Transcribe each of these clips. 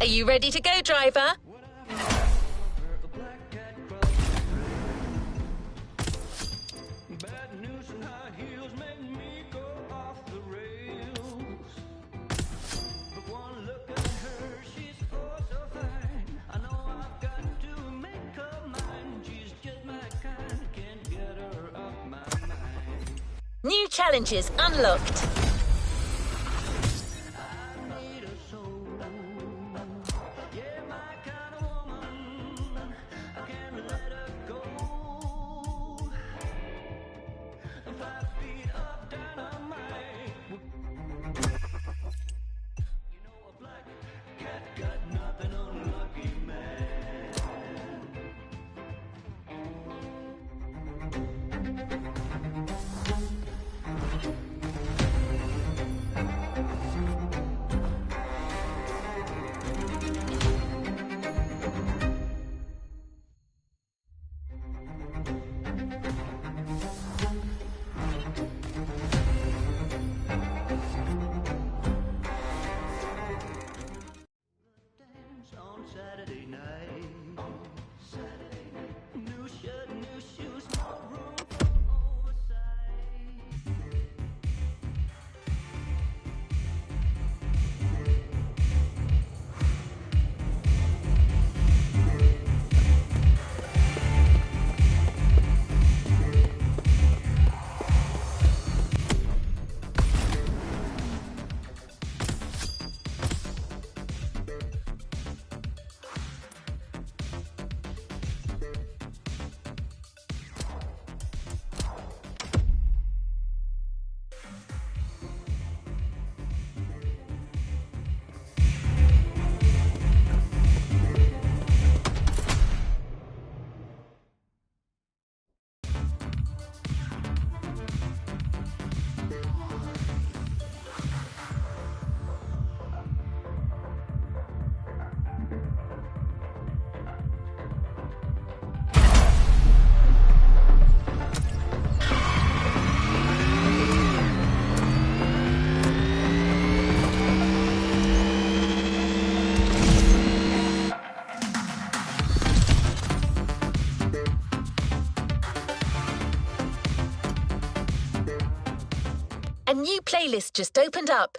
Are you ready to go, driver? New challenges unlocked. A new playlist just opened up.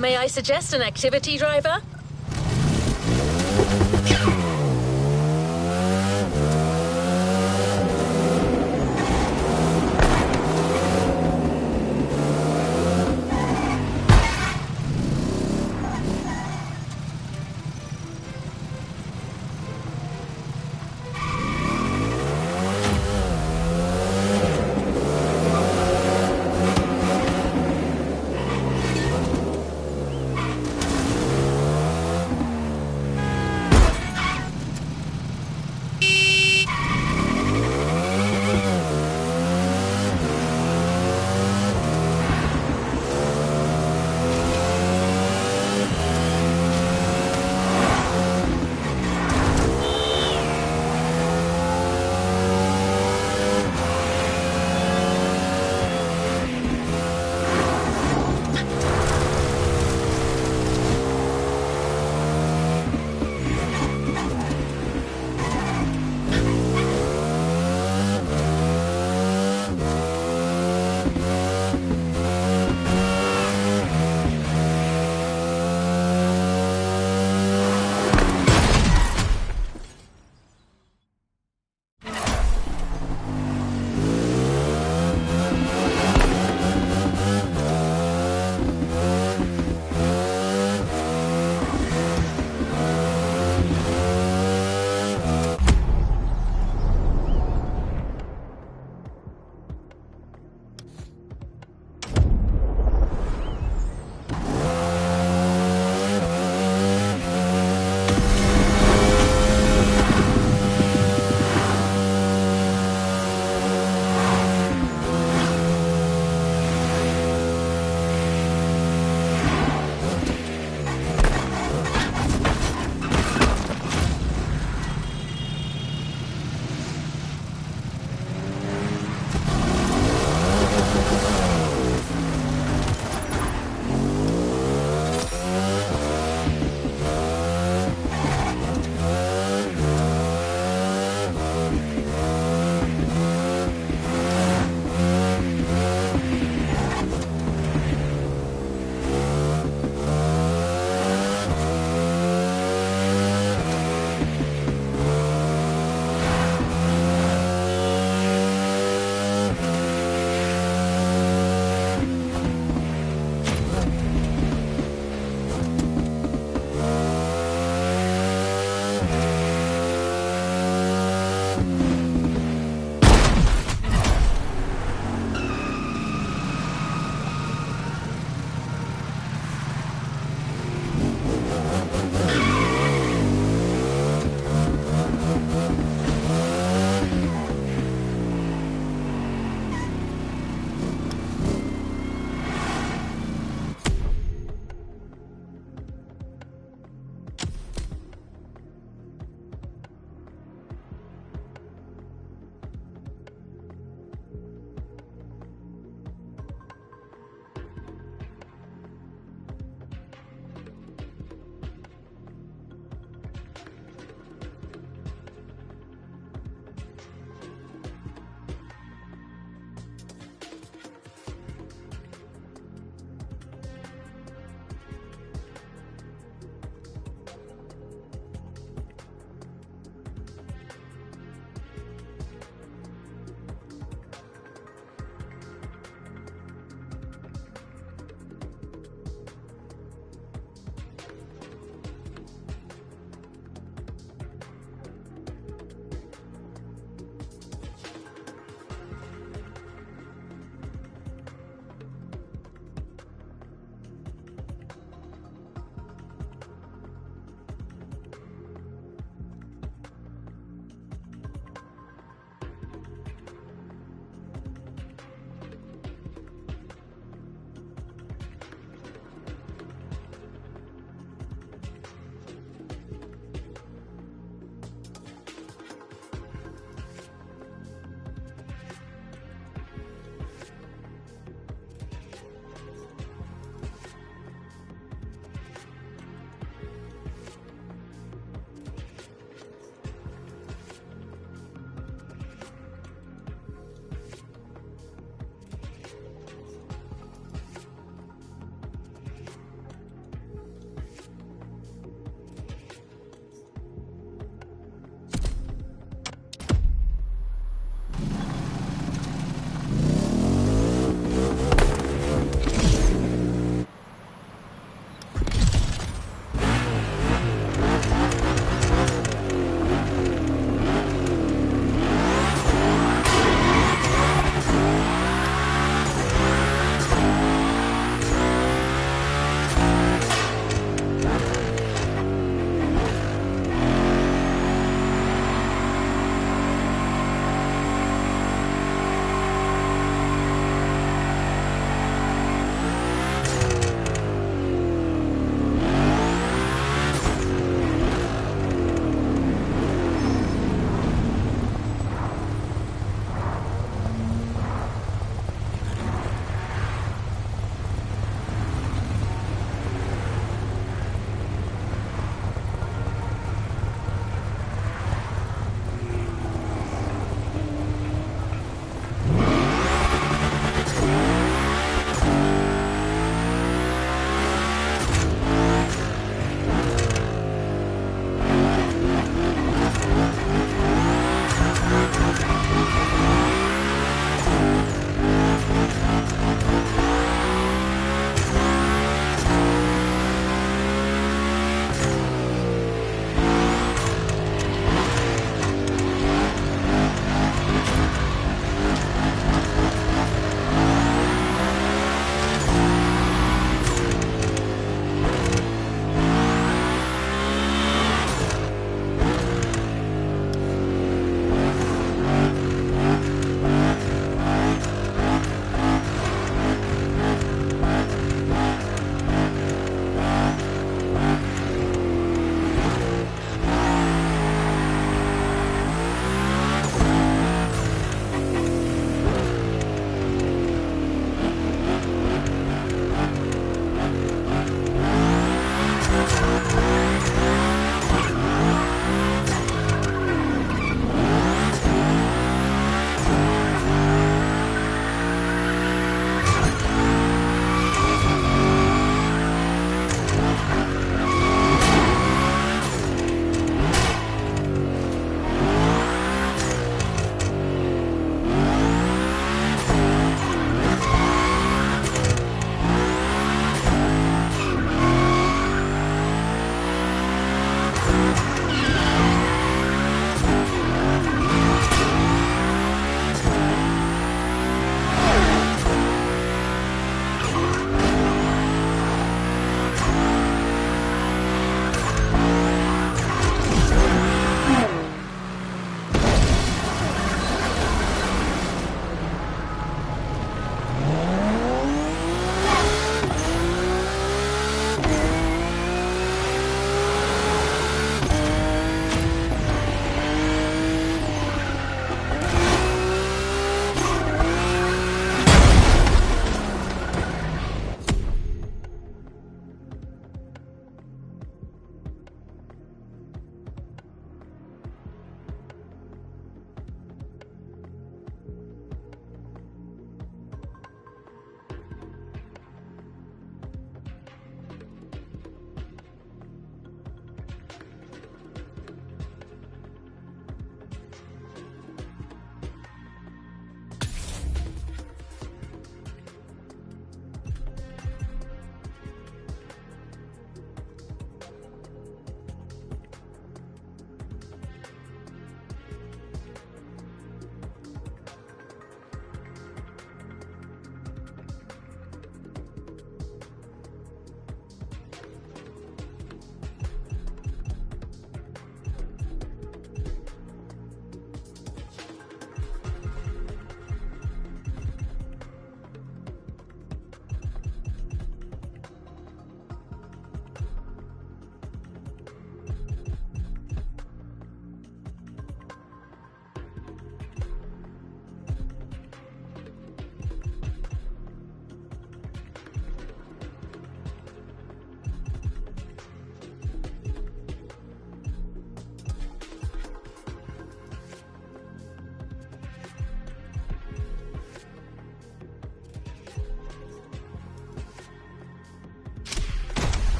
May I suggest an activity, driver?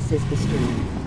this is the stream.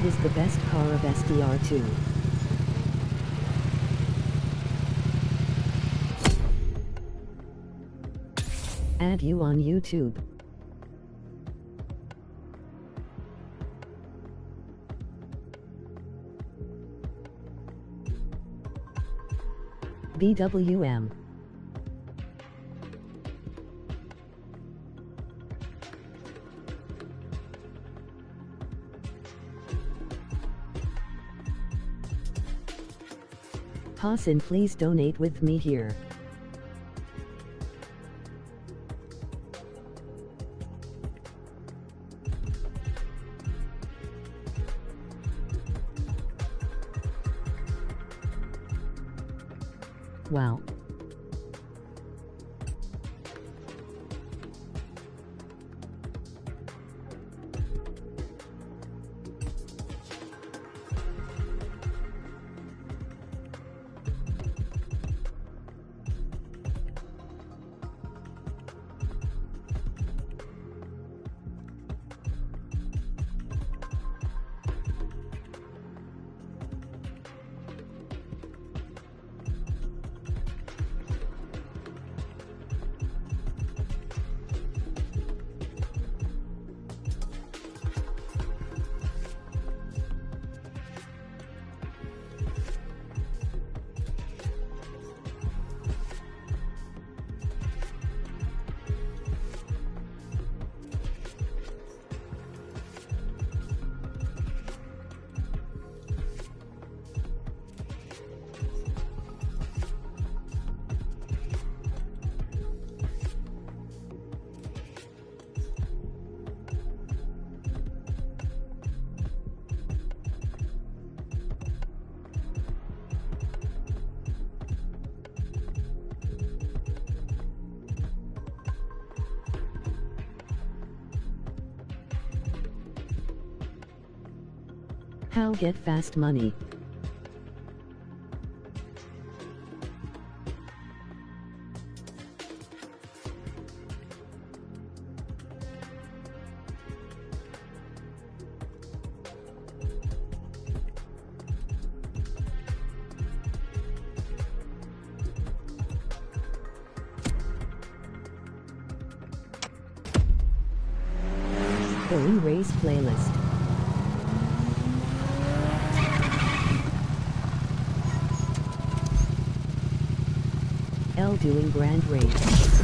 What is the best car of SDR2? Add you on YouTube. BWM. Hassan, please donate with me here. Wow. How get fast money? Going race playlist. L doing grand race.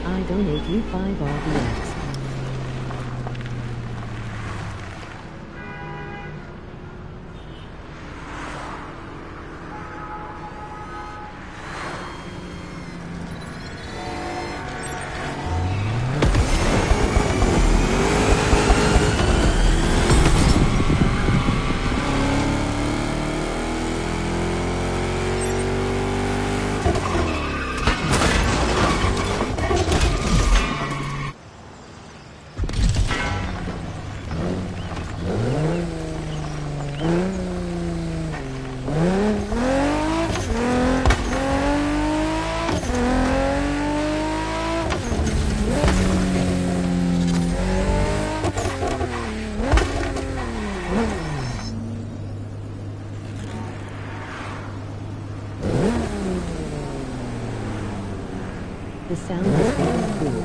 I donate you 5 RBX. The sound is very cool.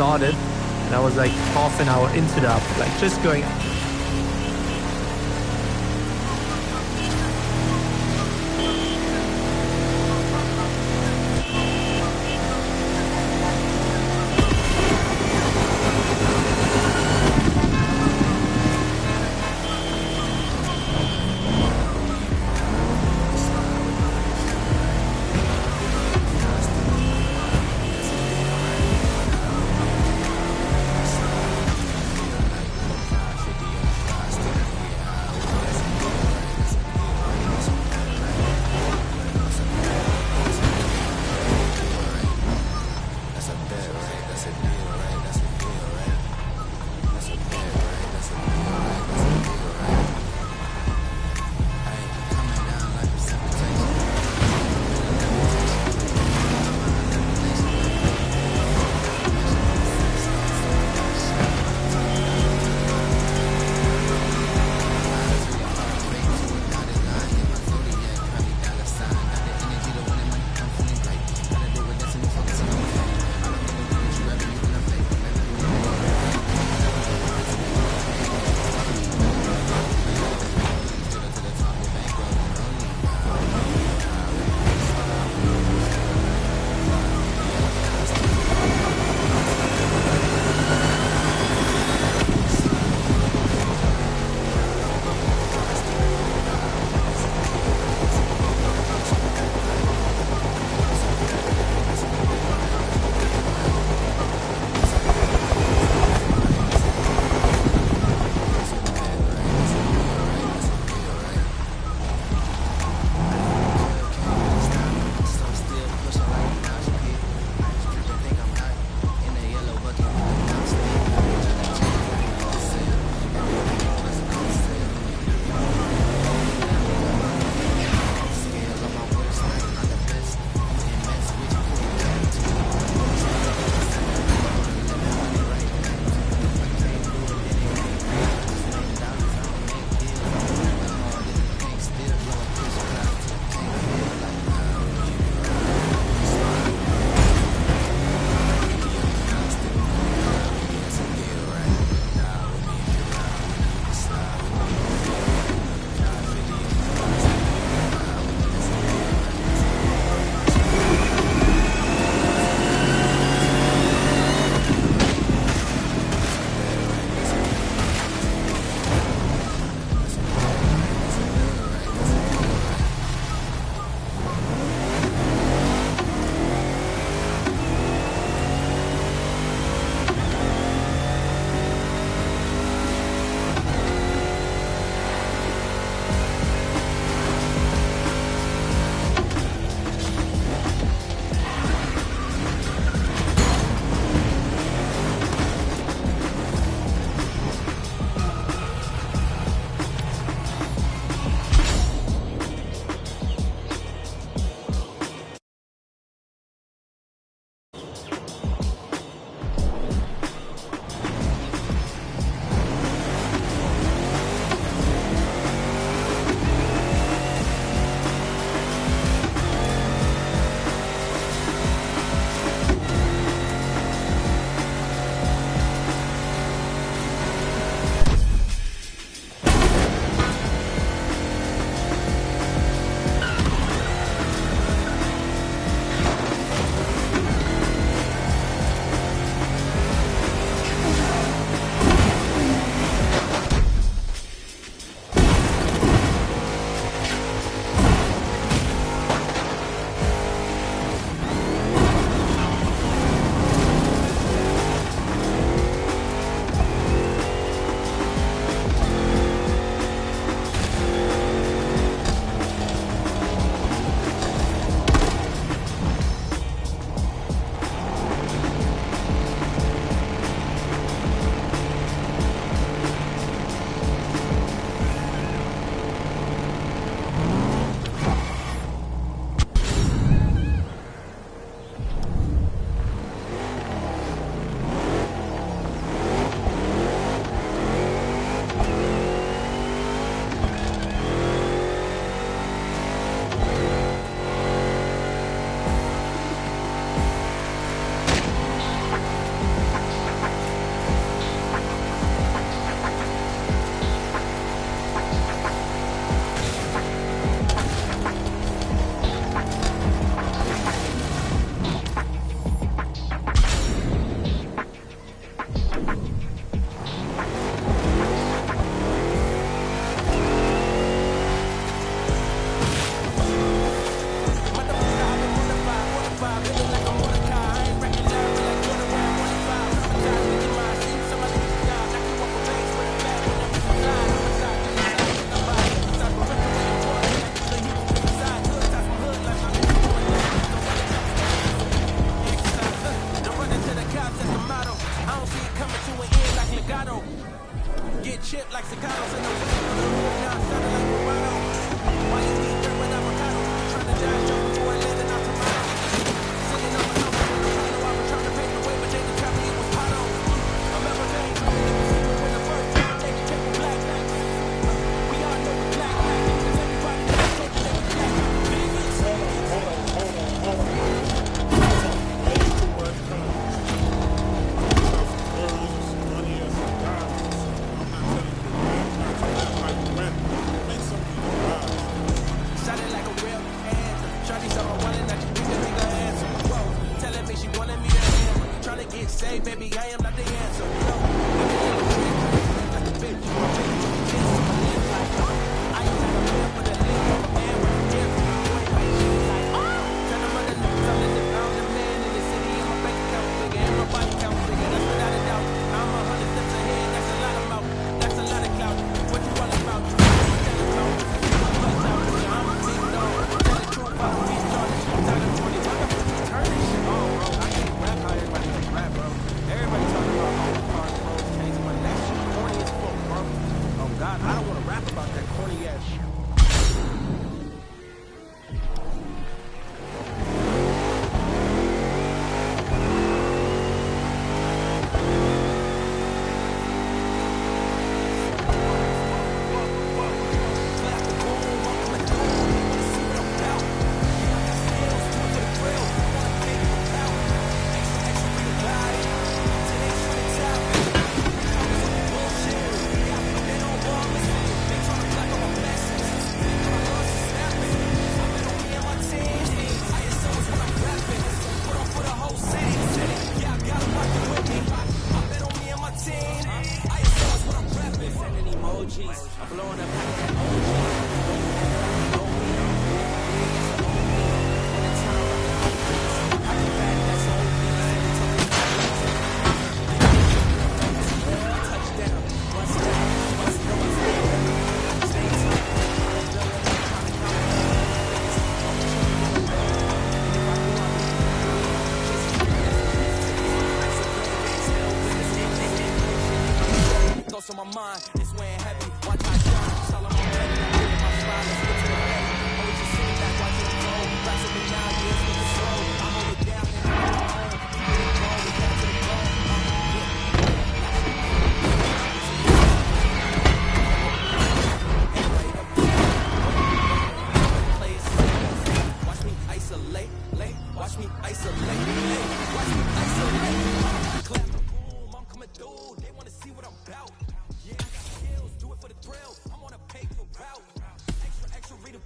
started, and I was like half an hour into that, like just going.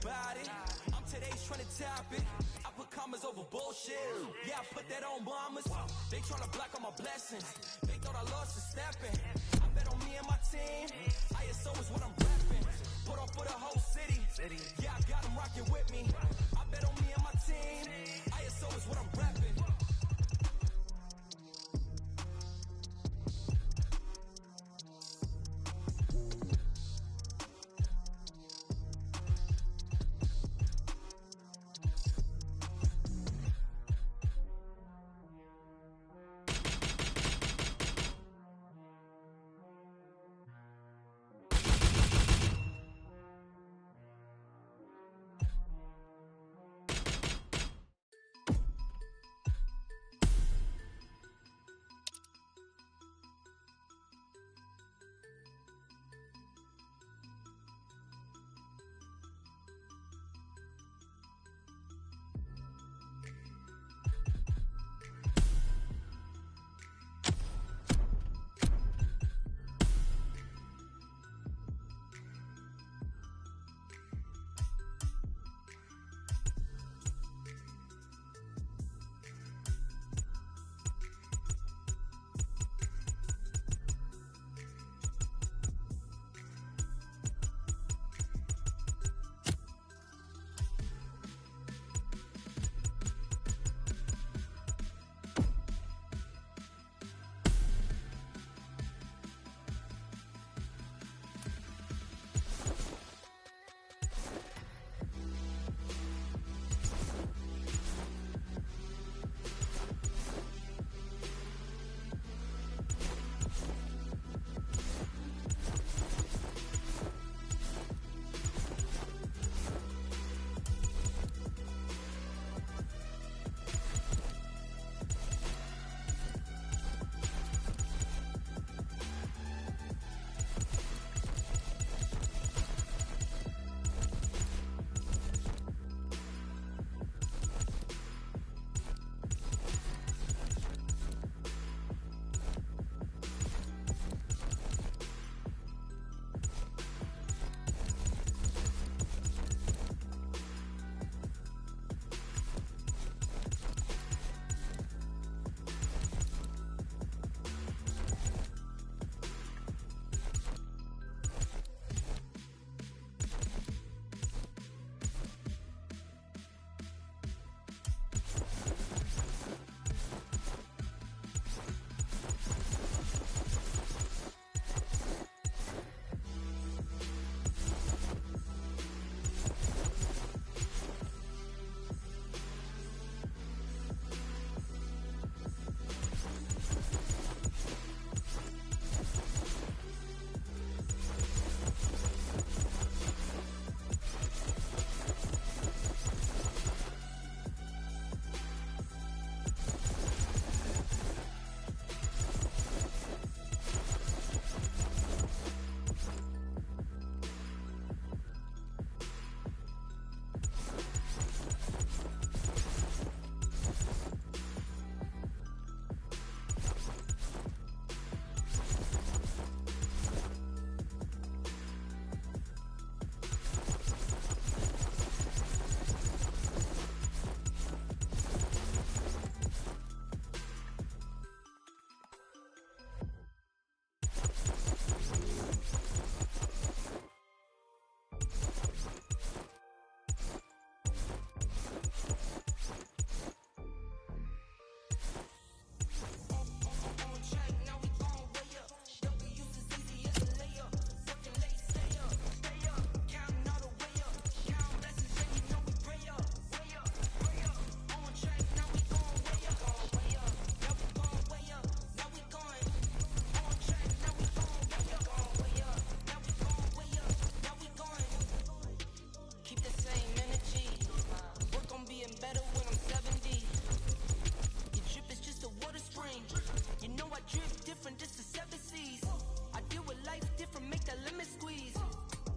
about it. I'm today's trying to tap it. I put commas over bullshit. Yeah, I put that on bombers. They trying to block all my blessings. They thought I lost a stepping. I bet on me and my team. ISO is what I'm repping. Put on for the whole city. Yeah, I got them rocking with me. I bet on me and my team. ISO is what I'm repping.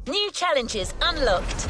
New challenges unlocked.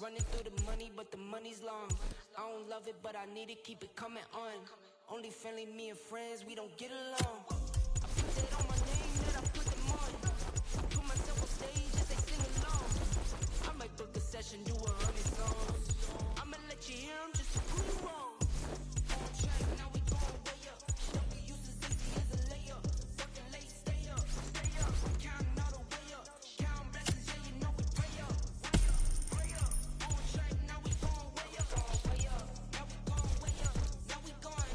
running through the money, but the money's long. I don't love it, but I need it, keep it coming on. Only friendly, me and friends, we don't get along. I put that on my name, that I put them on. Put myself on stage as they sing along. I might book a session, do 100 songs. I'ma let you hear them just to prove you wrong. On track, now we going way up. Don't get used to easy as a layup. Working late, stay up, stay up. Counting all the way up. Counting blessings, yeah, you know we pray up. Pray up, on track, now we going way up. Way up, now we going way up. Now we going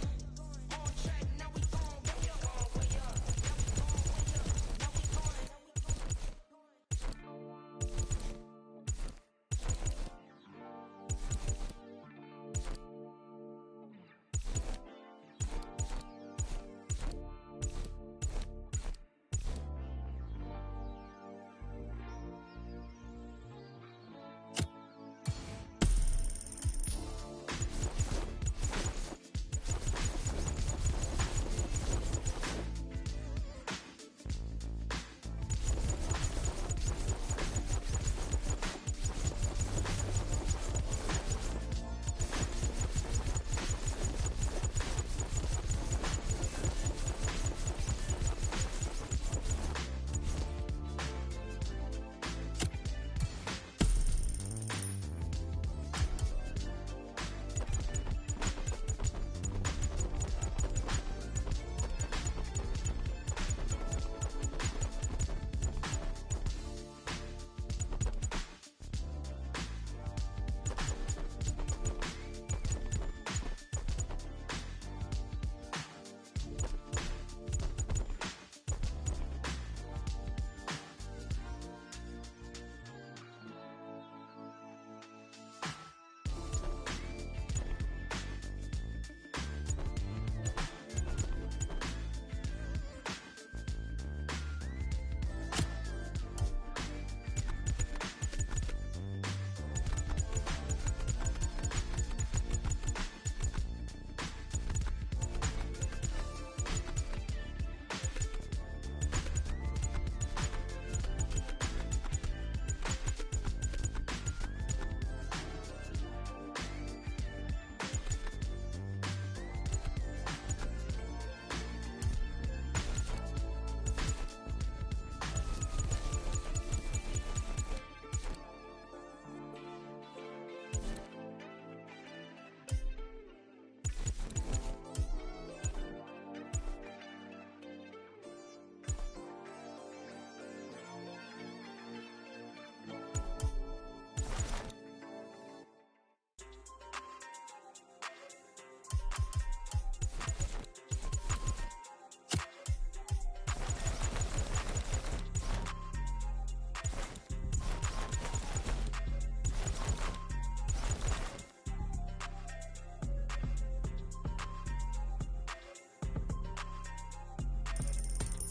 on track, now we going way up. Way up, now we going way up. Now we going.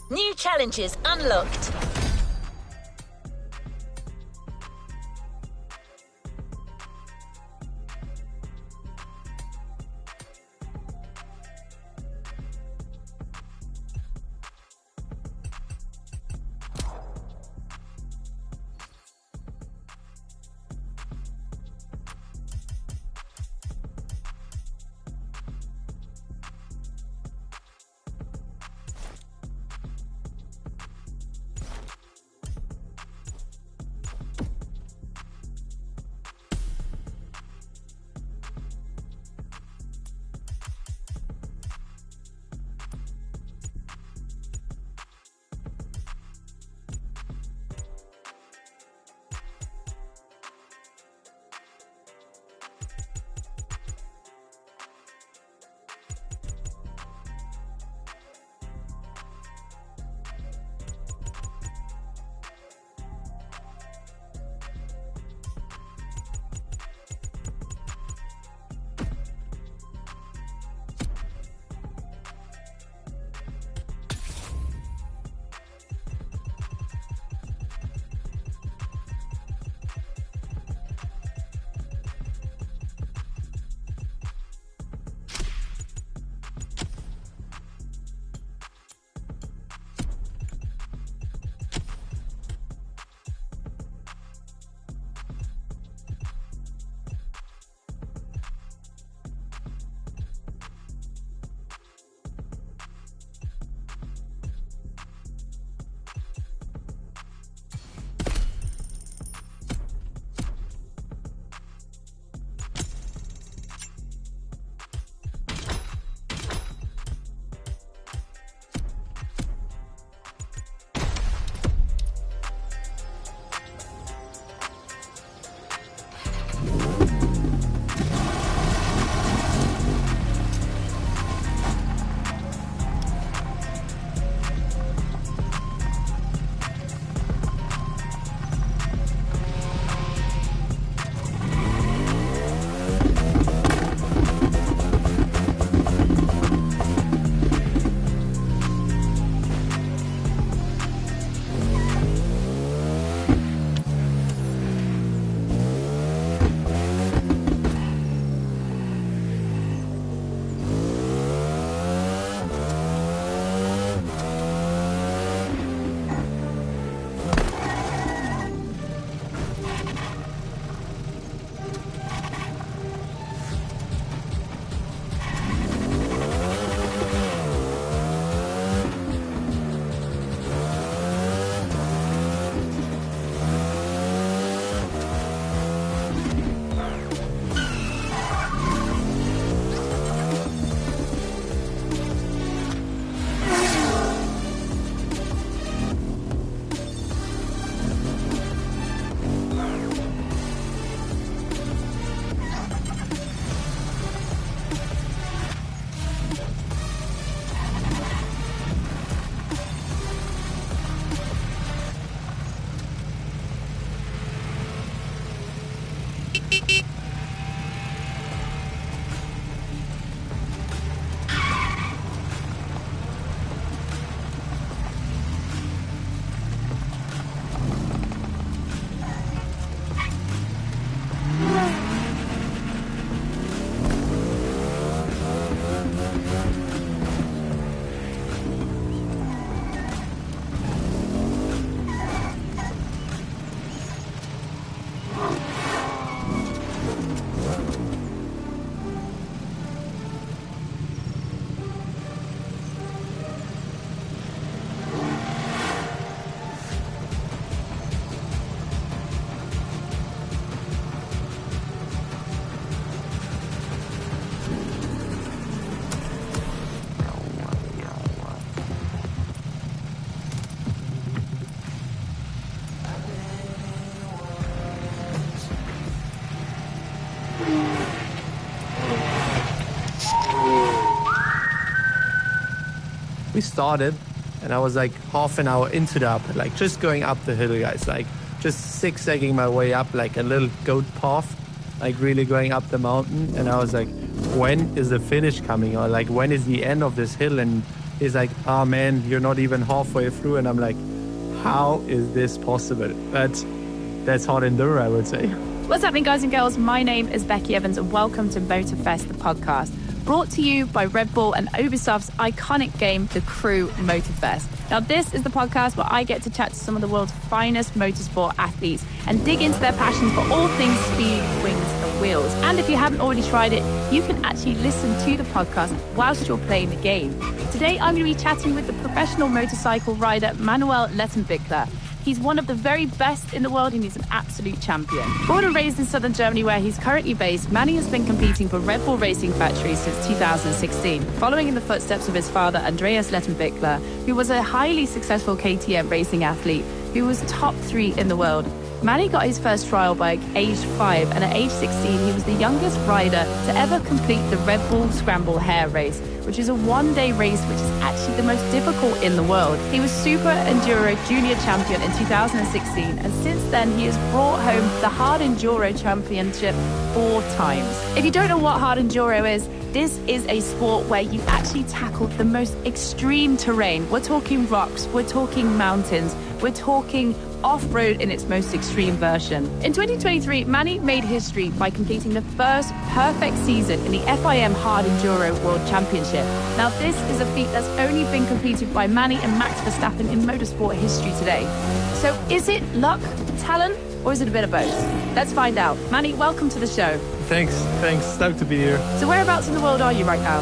New challenges unlocked. We started, and I was like half an hour into the up, like just going up the hill, guys, like just zigzagging my way up like a little goat path, like really going up the mountain. And I was like, when is the finish coming? Or like, when is the end of this hill? And he's like, oh man, you're not even halfway through. And I'm like, how is this possible? But that's hard enduro, I would say. What's happening, guys and girls? My name is Becky Evans, and welcome to MotorFest, the podcast, brought to you by Red Bull and Ubisoft's iconic game, The Crew MotorFest. Now, this is the podcast where I get to chat to some of the world's finest motorsport athletes and dig into their passions for all things speed, wings and wheels. And if you haven't already tried it, you can actually listen to the podcast whilst you're playing the game. Today, I'm going to be chatting with the professional motorcycle rider Manuel Lettenbichler. He's one of the very best in the world, and he's an absolute champion. Born and raised in southern Germany, where he's currently based, Manny has been competing for Red Bull Racing Factory since 2016, following in the footsteps of his father, Andreas Lettenbichler, who was a highly successful KTM racing athlete who was top 3 in the world. Manny got his first trial bike aged 5, and at age 16, he was the youngest rider to ever complete the Red Bull Scramble Hare race, which is a one-day race which is actually the most difficult in the world. He was Super Enduro Junior Champion in 2016, and since then he has brought home the Hard Enduro Championship 4 times. If you don't know what Hard Enduro is, this is a sport where you actually tackle the most extreme terrain. We're talking rocks, we're talking mountains, we're talking off-road in its most extreme version. In 2023, Manny made history by completing the first perfect season in the FIM Hard Enduro World Championship. Now, this is a feat that's only been completed by Manny and Max Verstappen in motorsport history today. So is it luck, talent, or is it a bit of both? Let's find out. Manny, welcome to the show. Thanks. Stoked to be here. So whereabouts in the world are you right now?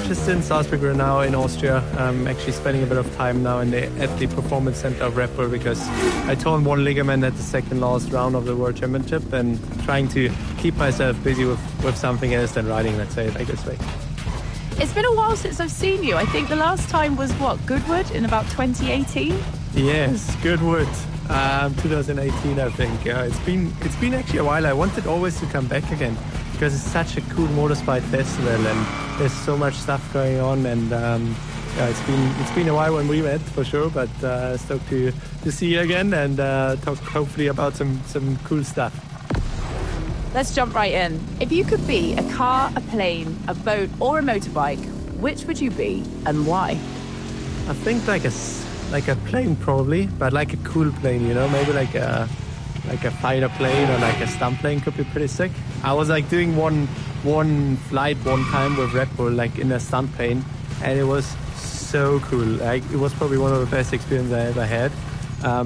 Just in Salzburg right now in Austria. I'm actually spending a bit of time now at the performance center of Red Bull because I torn one ligament at the second last round of the World Championship, and trying to keep myself busy with something else than riding, let's say it like this way. It's been a while since I've seen you. I think the last time was, Goodwood in about 2018? Yes, Goodwood. 2018, I think. It's been actually a while. I wanted always to come back again because it's such a cool motorsport festival and there's so much stuff going on. And it's been a while when we met for sure. But stoked to see you again and talk hopefully about some cool stuff. Let's jump right in. If you could be a car, a plane, a boat, or a motorbike, which would you be and why? I think like a plane probably, but like a cool plane, you know, maybe like a fighter plane or like a stunt plane could be pretty sick. I was like doing one flight one time with Red Bull, like in a stunt plane, and it was so cool. Like it was probably one of the best experiences I ever had.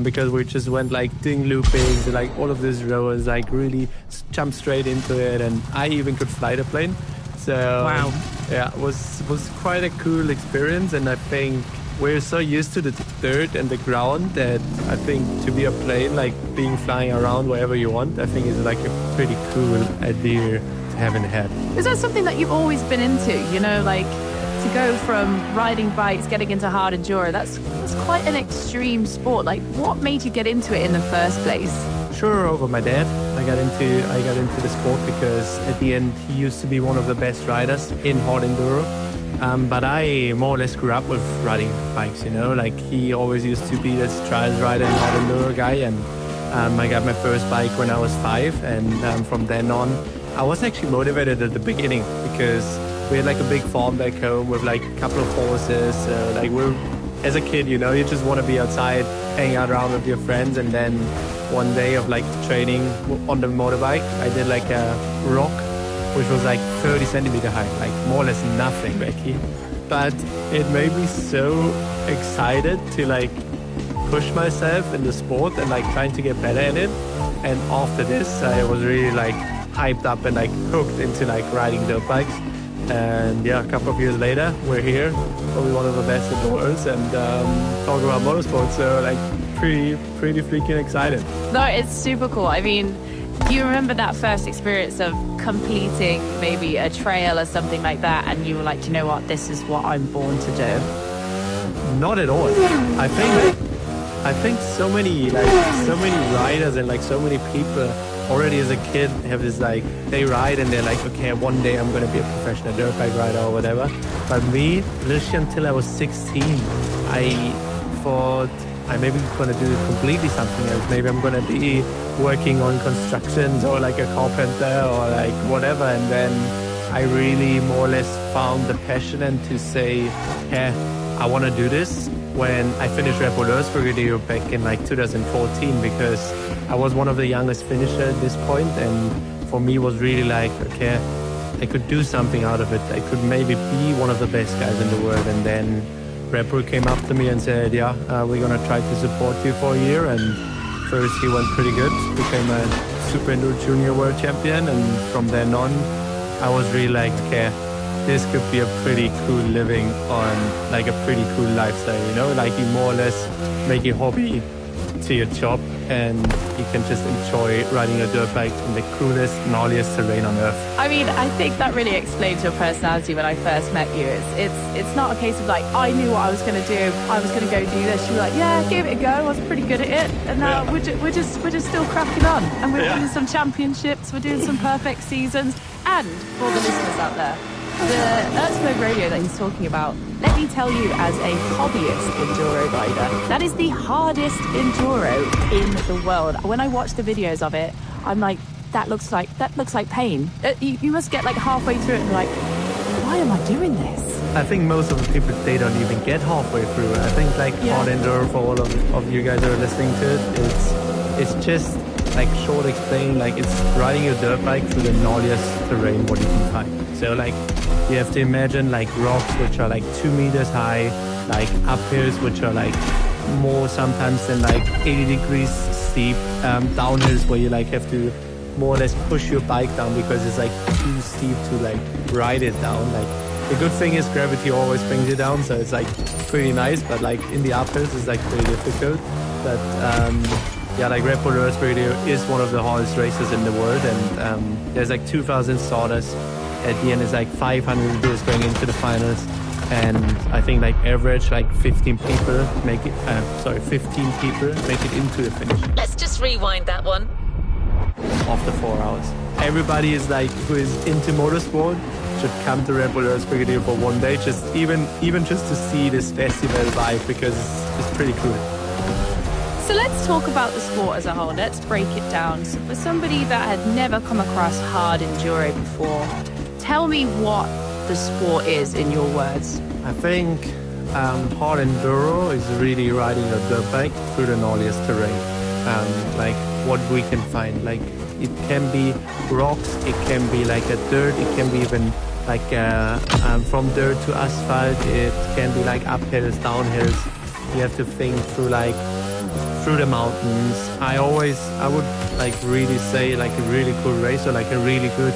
Because we just went like doing loopings, like all of these rows, like really jumped straight into it, and I even could fly the plane. So wow, yeah, it was quite a cool experience, and I think we're so used to the dirt and the ground that I think to be a plane, like being flying around wherever you want, I think is like a pretty cool idea to have in the head. Is that something that you've always been into? You know, like to go from riding bikes, getting into hard enduro, that's quite an extreme sport. Like, what made you get into it in the first place? Sure, over my dad. I got into the sport because at the end he used to be one of the best riders in hard enduro. But I more or less grew up with riding bikes, you know, like he always used to be this trials rider and hard enduro guy, and I got my first bike when I was 5, and from then on I was actually motivated at the beginning because we had like a big farm back home with like a couple of horses, as a kid, you know, you just want to be outside, hang out around with your friends, and then one day of like training on the motorbike, I did like a rock which was like 30 centimeter high, like more or less nothing, Becky. But it made me so excited to like push myself in the sport and like trying to get better at it. And after this, I was really like hyped up and like hooked into like riding dirt bikes. And yeah, a couple of years later, we're here, probably one of the best in the world, and talk about motorsport. So like pretty freaking excited. No, it's super cool. I mean, do you remember that first experience of completing maybe a trail or something like that, and you were like, you know what, this is what I'm born to do? Not at all. I think so many riders and like so many people already as a kid have this like, they ride and they're like, okay, one day I'm going to be a professional dirt bike rider or whatever. But me, literally until I was 16, I thought I maybe going to do completely something else. Maybe I'm going to be working on constructions or like a carpenter or like whatever. And then I really more or less found the passion and to say, hey, I want to do this when I finished Red Bull Brigadier back in like 2014, because I was one of the youngest finishers at this point, and for me was really like, okay, I could do something out of it. I could maybe be one of the best guys in the world. And then Red Bull came up to me and said, yeah, we're going to try to support you for a year. And first he went pretty good, became a Super Enduro Junior World Champion. And from then on, I was really like, okay, this could be a pretty cool living on like a pretty cool lifestyle, you know, like you more or less make your hobby to your job and you can just enjoy riding a dirt bike in the coolest, gnarliest terrain on earth. I mean, I think that really explains your personality when I first met you. It's not a case of like, I knew what I was going to do, I was going to go do this. You were like, yeah, give it a go, I was pretty good at it. And now we're just still cracking on. And we're winning some championships, we're doing some perfect seasons. And for the listeners out there, the Erzberg radio that he's talking about, let me tell you, as a hobbyist enduro rider, that is the hardest enduro in the world. When I watch the videos of it, I'm like, that looks like pain. You must get like halfway through it and like, why am I doing this? I think most of the people, they don't even get halfway through. I think like hard enduro, for all of you guys that are listening to it, it's just like short explain, like it's riding a dirt bike through the gnarliest terrain what you can find. So like you have to imagine like rocks which are like 2 meters high, like uphills which are like more sometimes than like 80 degrees steep, downhills where you like have to more or less push your bike down because it's like too steep to like ride it down. Like the good thing is gravity always brings you down, so it's like pretty nice, but like in the uphills it's like pretty difficult. But yeah, like Red Bull Radio is one of the hardest races in the world, and there's like 2,000 starters. At the end, it's like 500 videos going into the finals, and I think like average like 15 people make it. 15 people make it into the finish. Let's just rewind that one. After 4 hours, everybody is like who is into motorsport should come to Red Bull Brigadier for one day, just even just to see this festival vibe, because it's pretty cool. So let's talk about the sport as a whole. Let's break it down. So for somebody that had never come across hard enduro before, tell me what the sport is in your words. I think hard enduro is really riding a dirt bike through the gnarliest terrain. Like what we can find. Like it can be rocks, it can be like a dirt, it can be even like from dirt to asphalt, it can be like uphills, downhills. You have to think through like through the mountains. I would like really say like a really cool race or like a really good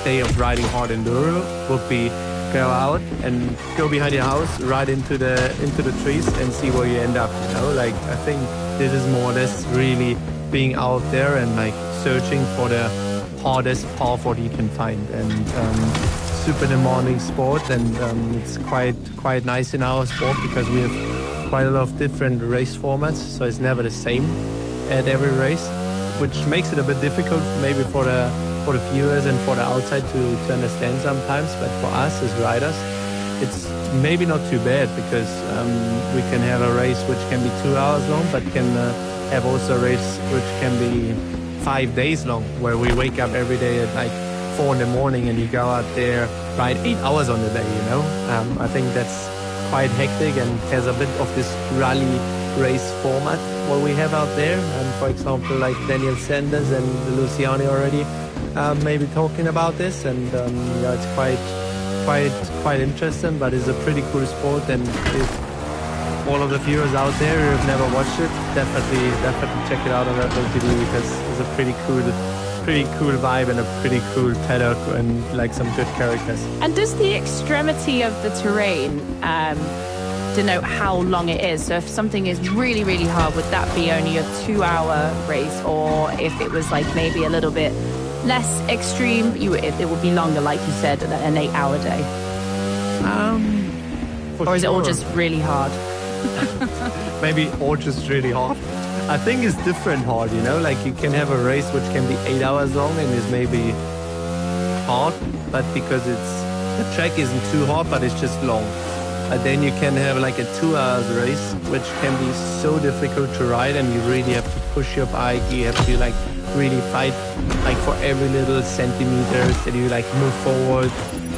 day of riding hard enduro would be go out and go behind your house, ride into the trees and see where you end up, you know? Like I think this is more or less really being out there and like searching for the hardest path what you can find, and super demanding sport, and it's quite nice in our sport because we have quite a lot of different race formats, so it's never the same at every race, which makes it a bit difficult maybe for the viewers and for the outside to understand sometimes. But for us as riders, it's maybe not too bad, because we can have a race which can be 2 hours long, but can have also a race which can be 5 days long, where we wake up every day at like 4 in the morning and you go out there, ride 8 hours on the day, you know? I think that's quite hectic and has a bit of this rally race format what we have out there. And for example, like Daniel Sanders and Luciani already maybe talking about this, and yeah, it's quite interesting, but it's a pretty cool sport. And if all of the viewers out there who have never watched it, definitely check it out on Red Bull TV, because it's a pretty cool vibe and a pretty cool paddock and like some good characters. And does the extremity of the terrain denote how long it is? So if something is really, really hard, would that be only a 2-hour race? Or if it was like maybe a little bit less extreme, it would be longer, like you said, an 8-hour day? Or is it all just really hard? Maybe all just really hard. I think it's different hard, you know, like you can have a race which can be 8 hours long and is maybe hard, but because the track isn't too hard, but it's just long. And then you can have like a 2 hours race, which can be so difficult to ride, and you really have to push your bike. You have to like really fight like for every little centimeters that you like move forward,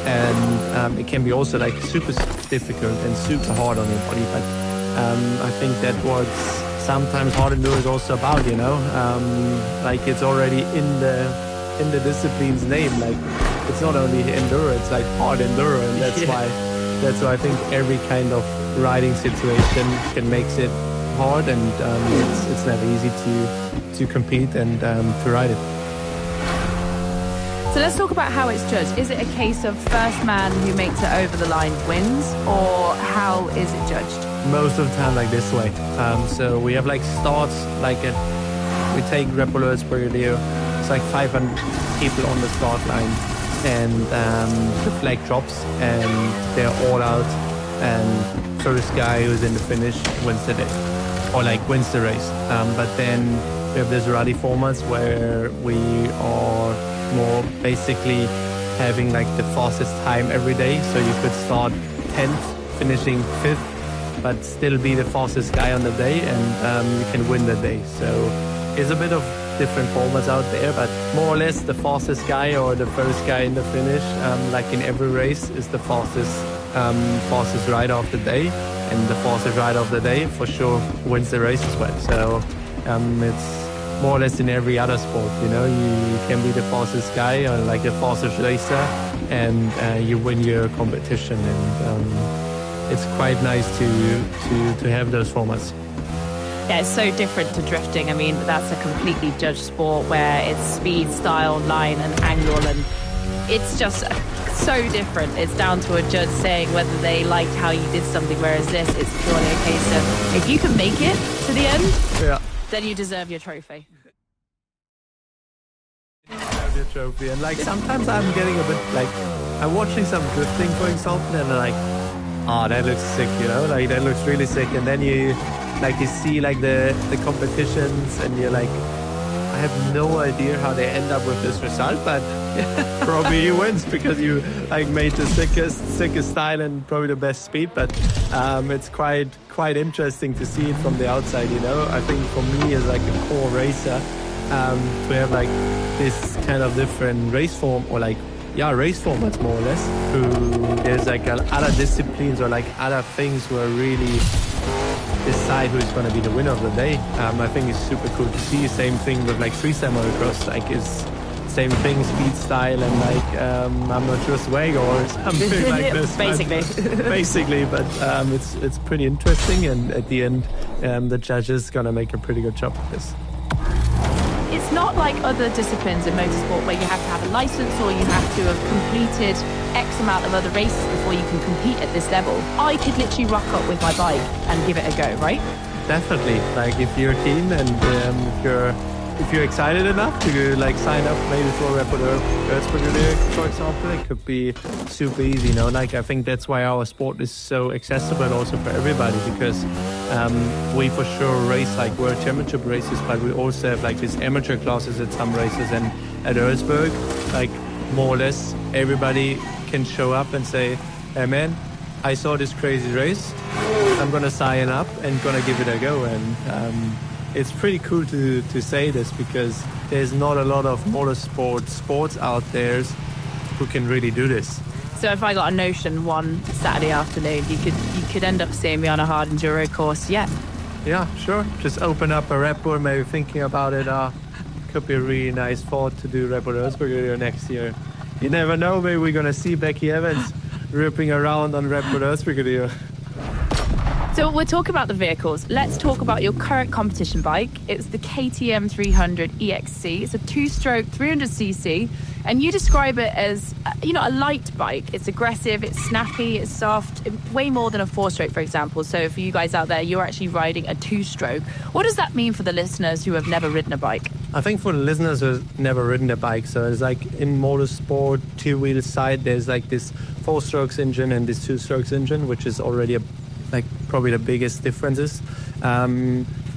and it can be also like super difficult and super hard on your body. But I think that what sometimes hard enduro is also about, you know, like it's already in the discipline's name. Like it's not only enduro, it's like hard enduro, and that's why I think every kind of riding situation can makes it hard, and it's never easy to compete and to ride it. So let's talk about how it's judged. Is it a case of first man who makes it over the line wins, or how is it judged? Most of the time like this way. So we have like starts, like we take Red Bull Brigadier, it's like 500 people on the start line, and the flag drops and they're all out, and first guy who's in the finish wins the day, or like wins the race. But then we have this rally formats where we are more basically having like the fastest time every day, so you could start 10th, finishing 5th, but still be the fastest guy on the day, and you can win the day. So it's a bit of different formats out there, but more or less the fastest guy or the first guy in the finish, like in every race, is the fastest rider of the day, and the fastest rider of the day for sure wins the race as well. So it's more or less in every other sport, you know, you can be the fastest guy or like the fastest racer, and you win your competition, and it's quite nice to have those formats. Yeah, it's so different to drifting. I mean, that's a completely judged sport where it's speed, style, line and angle, and it's just so different. It's down to a judge saying whether they liked how you did something, whereas this, it's purely a case of if you can make it to the end, then you deserve your trophy. Your trophy. And like sometimes I'm getting a bit like, I'm watching some drifting, for example, and I'm like, oh, that looks sick, you know, like that looks really sick. And then you see like the competitions, and you're like, I have no idea how they end up with this result, but probably he wins because you like made the sickest style and probably the best speed. But it's quite interesting to see it from the outside, you know. I think for me as like a core racer, to have like this kind of different race form, or like race formats more or less, there's like other disciplines or like other things where really decide who's going to be the winner of the day. I think it's super cool to see. Same thing with like freestyle motocross, like it's same thing, speed, style, and like I'm not sure, swag or something like this. Basically, but it's pretty interesting, and at the end the judges gonna make a pretty good job of this. It's not like other disciplines in motorsport where you have to have a license or you have to have completed X amount of other races before you can compete at this level. I could literally rock up with my bike and give it a go, right? Definitely. Like if you're keen and if you're excited enough to like sign up maybe for Red Bull Brigadier, for example, it could be super easy, you know. Like I think that's why our sport is so accessible also for everybody, because we for sure race like world championship races, but we also have like these amateur classes at some races, and at Earlsburg, like more or less everybody can show up and say, hey man, I saw this crazy race, I'm gonna sign up and gonna give it a go. And it's pretty cool to say this, because there's not a lot of motorsport sports out there who can really do this. So if I got a notion one Saturday afternoon, you could end up seeing me on a hard enduro course. Yeah, sure. Just open up a Red Bull, maybe thinking about it. Could be a really nice thought to do Red Bull Brigadier next year. You never know, maybe we're gonna see Becky Evans ripping around on Red Bull Brigadier. So we're talking about the vehicles. Let's talk about your current competition bike. It's the KTM 300 EXC. It's a two-stroke 300cc, and you describe it as, a light bike. It's aggressive, it's snappy, it's soft, way more than a four-stroke, for example. So for you guys out there, you're actually riding a two-stroke. What does that mean for the listeners who have never ridden a bike? I think for the listeners who have never ridden a bike, so it's like in motorsport, two-wheel side, there's like this four-strokes engine and this two-strokes engine, which is already probably the biggest differences.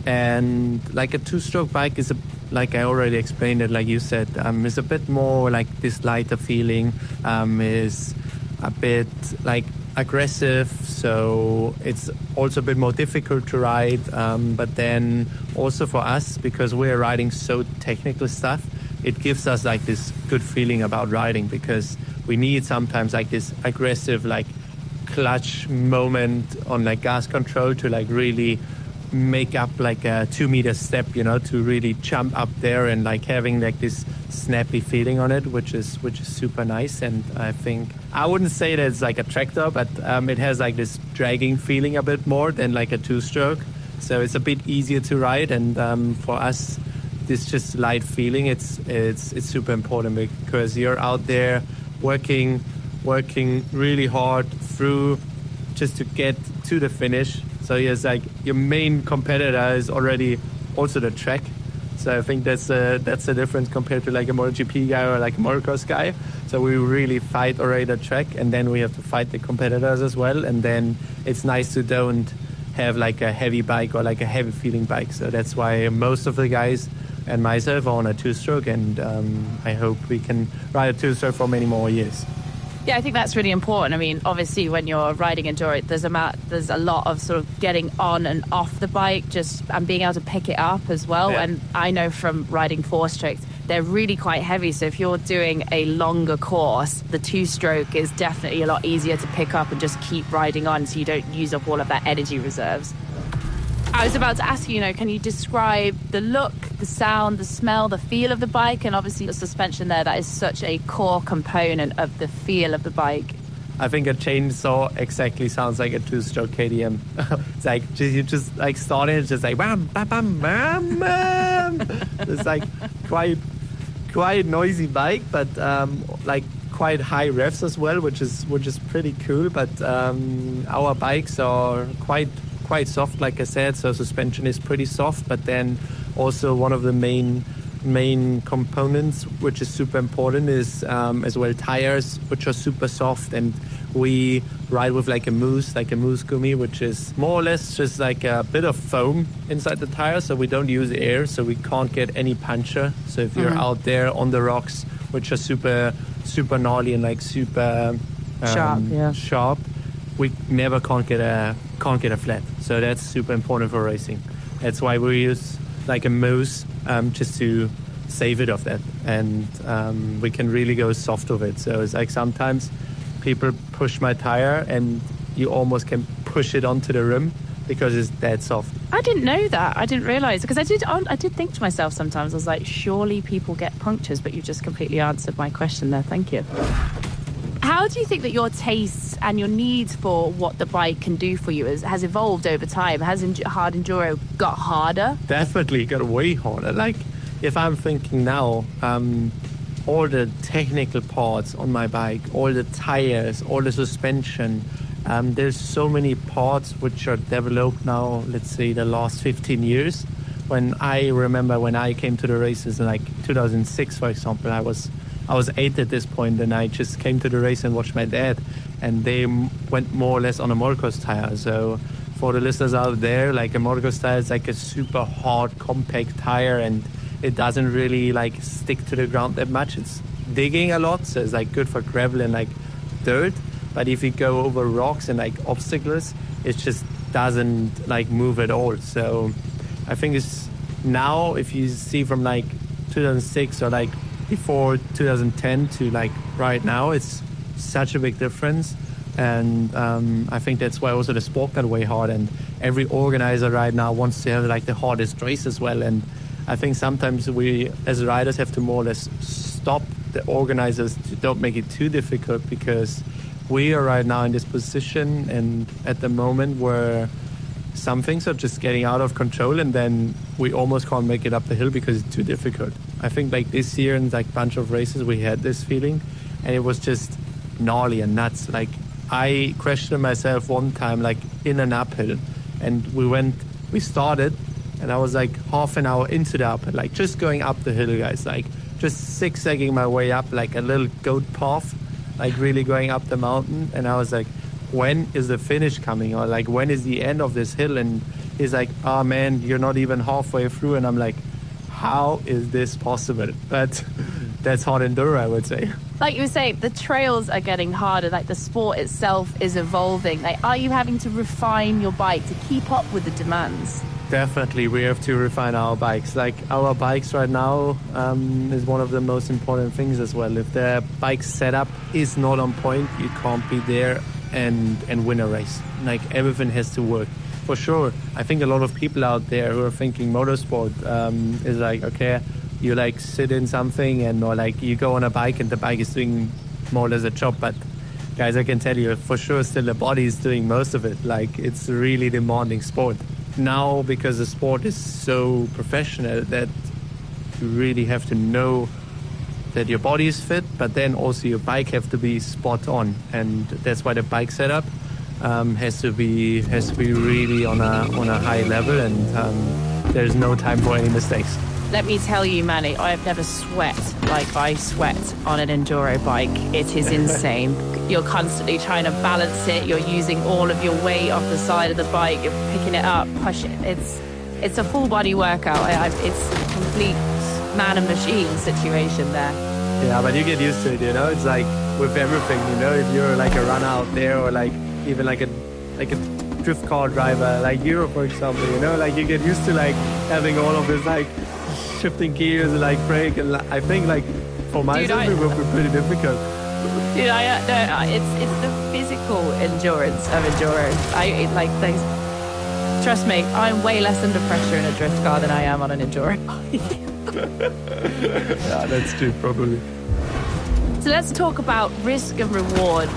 And like a two-stroke bike is like I already explained it, like you said, is a bit more like this lighter feeling, is a bit like aggressive, so it's also a bit more difficult to ride, but then also for us, because we're riding so technical stuff, it gives us like this good feeling about riding, because we need sometimes like this aggressive like clutch moment on like gas control to like really make up like a 2 meter step, you know, to really jump up there and like having like this snappy feeling on it, which is super nice. And I think I wouldn't say that it's like a tractor, but it has like this dragging feeling a bit more than like a two-stroke, so it's a bit easier to ride. And for us, this just light feeling, it's super important, because you're out there working really hard through just to get to the finish. So yes, like your main competitor is already also the track. So I think that's a difference compared to like a MotoGP guy or like a motocross guy. So we really fight already the track, and then we have to fight the competitors as well. And then it's nice to don't have like a heavy bike or like a heavy feeling bike. So that's why most of the guys and myself are on a two-stroke, and I hope we can ride a two-stroke for many more years. Yeah, I think that's really important. I mean, obviously, when you're riding enduro, there's a lot of sort of getting on and off the bike, and being able to pick it up as well. Yeah. And I know from riding four-strokes, they're really quite heavy. So if you're doing a longer course, the two-stroke is definitely a lot easier to pick up and just keep riding on, so you don't use up all of that energy reserves. I was about to ask you, can you describe the look, the sound, the smell, the feel of the bike, and obviously the suspension there, that is such a core component of the feel of the bike. I think a chainsaw exactly sounds like a two-stroke KTM. It's like you just like start it, it's just like bam, bam, bam, bam, bam. It's like quite noisy bike, but like quite high revs as well, which is pretty cool. But our bikes are quite soft, like I said, so suspension is pretty soft. But then also one of the main components, which is super important, is as well tires, which are super soft. And we ride with like a mousse gummy, which is more or less just like a bit of foam inside the tire, so we don't use air, so we can't get any puncture. So if you're out there on the rocks, which are super gnarly and like super sharp, we never can't get a flat. So that's super important for racing. That's why we use like a mousse just to save it of that, and we can really go soft with it. So it's like sometimes people push my tire and you almost can push it onto the rim because it's that soft. I didn't know that. I didn't realise, because I did think to myself sometimes, I was like, surely people get punctures, but you just completely answered my question there. Thank you. How do you think that your tastes and your needs for what the bike can do for you has evolved over time? Has hard enduro got harder? Definitely got way harder. Like, if I'm thinking now, all the technical parts on my bike, all the tires, all the suspension, there's so many parts which are developed now, let's say the last 15 years. When I remember when I came to the races in like 2006, for example, I was 8 at this point, and I just came to the race and watched my dad, and they went more or less on a motocross tire. So for the listeners out there, like a motocross tire is like a super hard, compact tire, and it doesn't really like stick to the ground that much. It's digging a lot, so it's like good for gravel and like dirt. But if you go over rocks and like obstacles, it just doesn't like move at all. So I think it's now, if you see from like 2006 or like before 2010 to like right now, it's such a big difference. And I think that's why also the sport got way hard, and every organizer right now wants to have like the hardest race as well. And I think sometimes we as riders have to more or less stop the organizers to don't make it too difficult, because we are right now in this position and at the moment where some things are just getting out of control, and then we almost can't make it up the hill because it's too difficult. I think like this year in like bunch of races we had this feeling, and it was just gnarly and nuts. Like I questioned myself one time like in an uphill, and we started and I was like half an hour into the uphill, like just going up the hill, guys, like just zigzagging my way up like a little goat path, like really going up the mountain. And I was like, when is the finish coming, or like when is the end of this hill? And he's like, oh man, you're not even halfway through. And I'm like, how is this possible? But that's hard enduro, I would say. Like you were saying, the trails are getting harder. Like the sport itself is evolving. Like, are you having to refine your bike to keep up with the demands? Definitely, we have to refine our bikes. Like our bikes right now is one of the most important things as well. If the bike setup is not on point, you can't be there and win a race. Like everything has to work. For sure, I think a lot of people out there who are thinking motorsport is like, okay, you like sit in something and or like you go on a bike and the bike is doing more or less a job. But guys, I can tell you for sure still the body is doing most of it. Like it's a really demanding sport. Now, because the sport is so professional that you really have to know that your body is fit, but then also your bike have to be spot on. And that's why the bike setup has to be really on a high level, and there's no time for any mistakes. Let me tell you, Manny, I have never sweat like I sweat on an enduro bike. It is insane. You're constantly trying to balance it. You're using all of your weight off the side of the bike. You're picking it up, push it. It's a full body workout. It's a complete man and machine situation there. Yeah, but you get used to it, you know? It's like with everything, you know? If you're like a runner out there or like even like a drift car driver like you, for example, you know? Like you get used to like having all of this like shifting gears and like brake, and I think like for myself it will be pretty difficult. Dude, it's the physical endurance of enduro. Trust me, I'm way less under pressure in a drift car than I am on an enduro. Yeah, that's true, probably. So let's talk about risk and reward.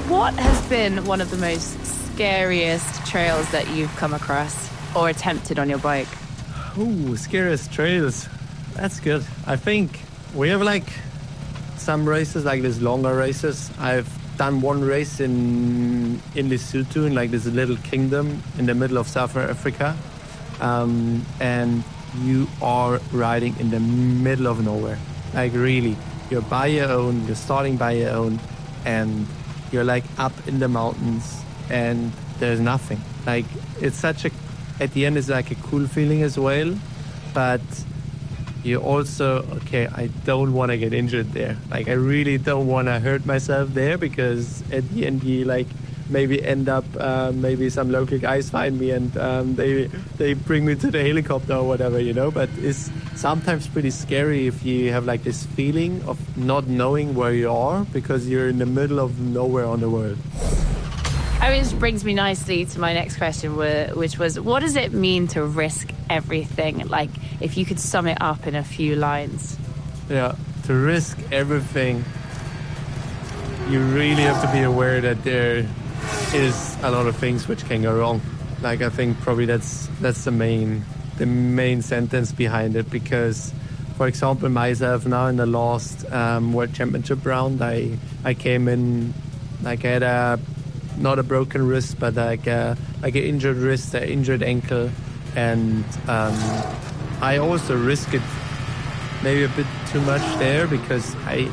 What has been one of the most scariest trails that you've come across or attempted on your bike? Ooh, scariest trails. That's good. I think we have like some races, like these longer races. I've done one race in Lesotho, in like this little kingdom in the middle of South Africa. And you are riding in the middle of nowhere. Like really, you're by your own, you're starting by your own, and you're like up in the mountains and there's nothing. Like it's such a, at the end it's like a cool feeling as well, but you also, okay, I don't want to get injured there. Like I really don't want to hurt myself there, because at the end you like maybe end up, maybe some local guys find me and they bring me to the helicopter or whatever, you know. But it's sometimes pretty scary if you have like this feeling of not knowing where you are, because you're in the middle of nowhere on the world. Which brings me nicely to my next question, which was, what does it mean to risk everything? Like, if you could sum it up in a few lines. Yeah, to risk everything, you really have to be aware that there is a lot of things which can go wrong. Like, I think probably that's the main sentence behind it, because, for example, myself now in the last World Championship round, I came in, like I had not a broken wrist, but like an injured wrist, an injured ankle, and I also risked it maybe a bit too much there, because I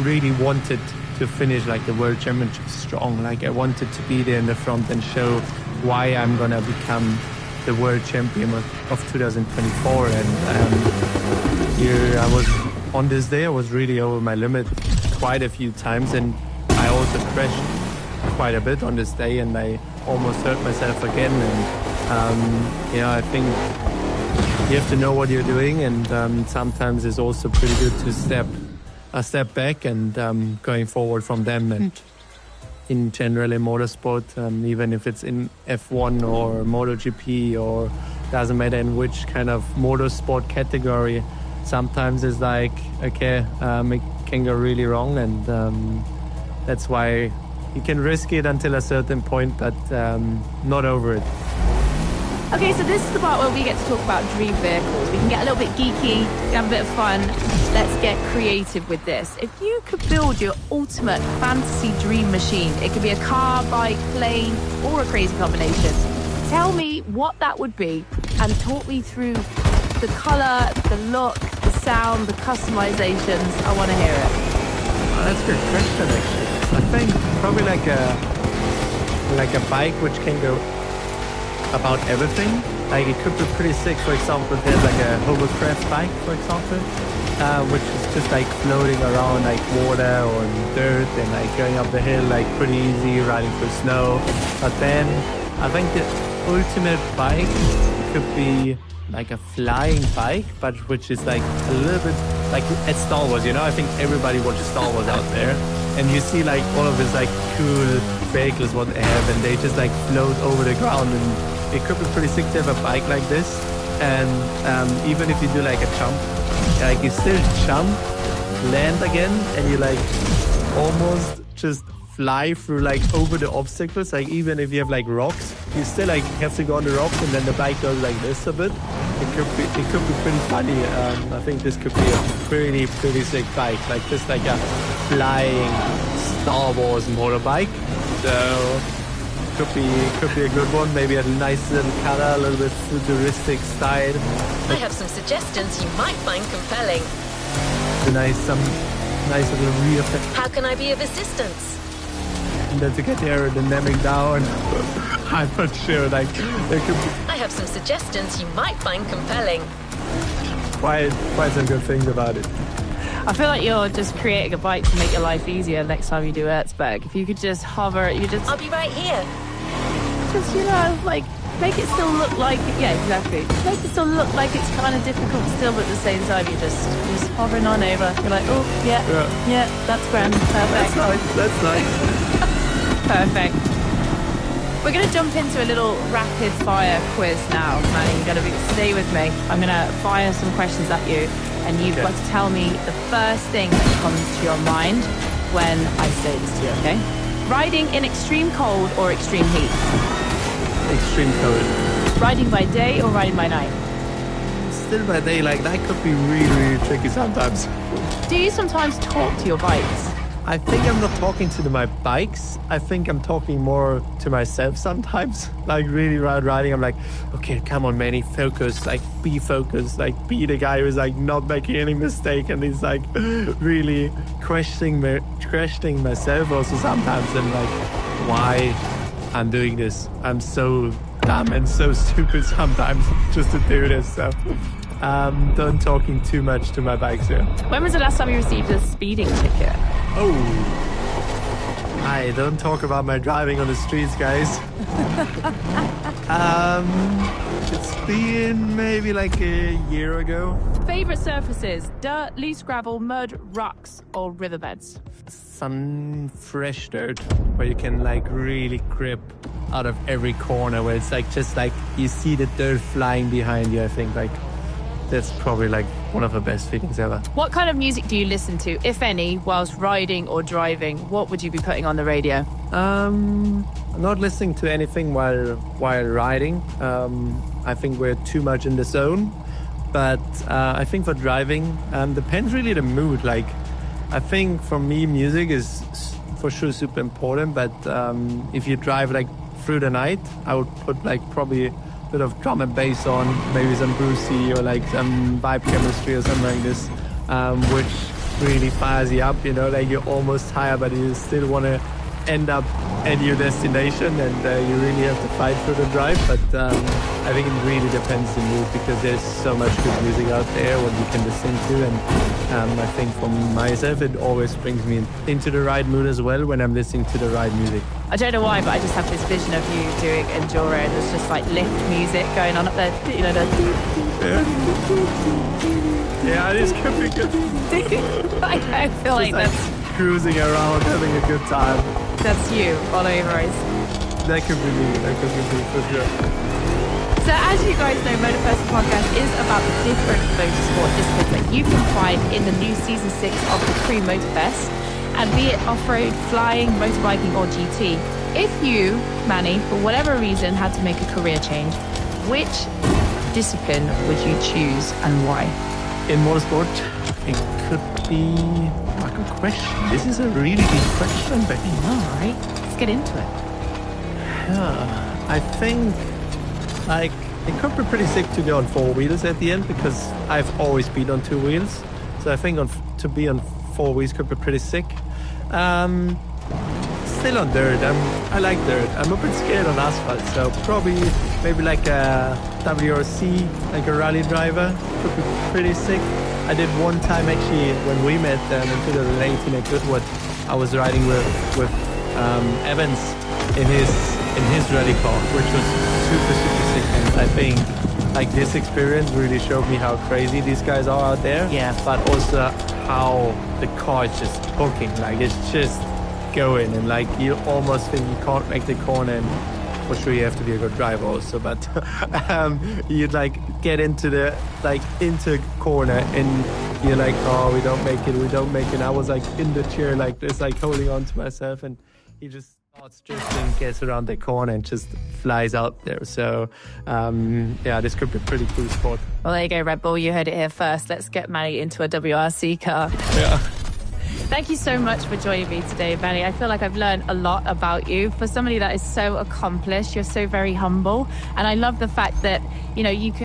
really wanted to finish like the World Championship strong. Like I wanted to be there in the front and show why I'm gonna become the world champion of 2024. And here I was on this day. I was really over my limit quite a few times, and I also crashed quite a bit on this day, and I almost hurt myself again. And I think you have to know what you're doing, and sometimes it's also pretty good to step back and going forward from them. And in general in motorsport, even if it's in F1 or MotoGP, or doesn't matter in which kind of motorsport category, sometimes it's like, okay, it can go really wrong, and that's why you can risk it until a certain point, but not over it. Okay, so this is the part where we get to talk about dream vehicles. We can get a little bit geeky, have a bit of fun. Let's get creative with this. If you could build your ultimate fantasy dream machine, it could be a car, bike, plane, or a crazy combination. Tell me what that would be, and talk me through the color, the look, the sound, the customizations. I want to hear it. Oh, that's a good question, actually. I think probably like a bike which can go about everything. Like it could be pretty sick, for example, there's like a hovercraft bike, for example, which is just like floating around like water or dirt and like going up the hill like pretty easy, riding through snow. But then I think the ultimate bike could be like a flying bike, but which is like a little bit like at Star Wars, you know? I think everybody watches Star Wars out there. And you see like all of these like cool vehicles what they have, and they just like float over the ground, and it could be pretty sick to have a bike like this. And even if you do like a jump, like you still jump, land again, and you like almost just fly through like over the obstacles. Like even if you have like rocks, you still like have to go on the rocks, and then the bike goes like this a bit. It could be pretty funny. I think this could be a pretty sick bike, like just like a flying Star Wars motorbike. So could be a good one. Maybe a nice little color, a little bit futuristic style. I have some suggestions you might find compelling. Some nice little rear effect. How can I be of assistance? And then to get the aerodynamic down, I'm not sure. Like there could be I have some suggestions you might find compelling. quite some good things about it. I feel like you're just creating a bike to make your life easier next time you do Erzberg. If you could just hover, I'll be right here. just, you know, like, make it still look like, yeah, exactly. Make it still look like it's kind of difficult still, but at the same time, you're just hovering on over. You're like, oh, yeah, that's grand. Perfect. That's nice. Perfect. We're going to jump into a little rapid fire quiz now, Manny. You're going to stay with me. I'm going to fire some questions at you, and you've got to tell me the first thing that comes to your mind when I say this to you, okay? Riding in extreme cold or extreme heat? Extreme cold. Riding by day or riding by night? Still by day, like that could be really tricky sometimes. Do you sometimes talk to your bikes? I think I'm not talking to my bikes. I think I'm talking more to myself sometimes. Like really riding, I'm like, okay, come on, Manny, focus. Like be focused. Like be the guy who's like not making any mistake. And he's like really questioning myself also sometimes. And like, why I'm doing this? I'm so dumb and so stupid sometimes just to do this. So don't talking too much to my bikes here. When was the last time you received a speeding ticket? Oh, I don't talk about my driving on the streets, guys. It's been maybe like a year ago. Favorite surfaces? Dirt, loose gravel, mud, rocks, or riverbeds? Some fresh dirt where you can like really grip out of every corner, where it's like just like you see the dirt flying behind you. I think like that's probably like one of the best feelings ever. What kind of music do you listen to, if any, whilst riding or driving? What would you be putting on the radio? I'm not listening to anything while riding. I think we're too much in the zone. But I think for driving, depends really the mood. Like, I think for me, music is for sure super important. But if you drive like through the night, I would put like probably bit of drum and bass on, maybe some Brucey or like some Vibe Chemistry or something like this, which really fires you up, you know, like you're almost tired but you still want to end up at your destination, and you really have to fight for the drive. But I think it really depends the mood, because there's so much good music out there what you can listen to, and I think for myself it always brings me into the right mood as well when I'm listening to the right music. I don't know why, but I just have this vision of you doing Enduro, and there's just like lift music going on up there, you know, yeah, this could be good. I feel like that's cruising around, having a good time. That's you all over us. That could be me. That could be me for sure. So as you guys know, MotorFest podcast is about the different motorsport disciplines that you can find in the new season 6 of the Crew MotorFest, and be it off-road, flying, motorbiking or GT. If you, Manny, for whatever reason had to make a career change, which discipline would you choose and why? In motorsport, it could be a good question. This is a really deep question, Becky. All right, let's get into it. Yeah, I think like it could be pretty sick to go on 4 wheels at the end, because I've always been on 2 wheels. So I think to be on 4 wheels could be pretty sick. Still on dirt. I like dirt. I'm a bit scared on asphalt, so probably maybe like a WRC, like a rally driver. Could be pretty sick. I did one time actually when we met in 2018 at Goodwood. I was riding with Evans in his rally car, which was super sick. And I think like this experience really showed me how crazy these guys are out there. Yeah. But also how the car is just hooking, like it's just going, and like you almost think you can't make the corner. And for sure, you have to be a good driver also, but you'd like get into the into corner, and you're like, oh, we don't make it. I was like in the chair like this, like holding on to myself, and he just starts drifting, gets around the corner, and just flies out there. So yeah, this could be a pretty cool sport. Well, there you go, Red Bull. You heard it here first. Let's get Manny into a WRC car. Yeah. Thank you so much for joining me today, Manny. I feel like I've learned a lot about you. For somebody that is so accomplished, you're so very humble. And I love the fact that, you know, you can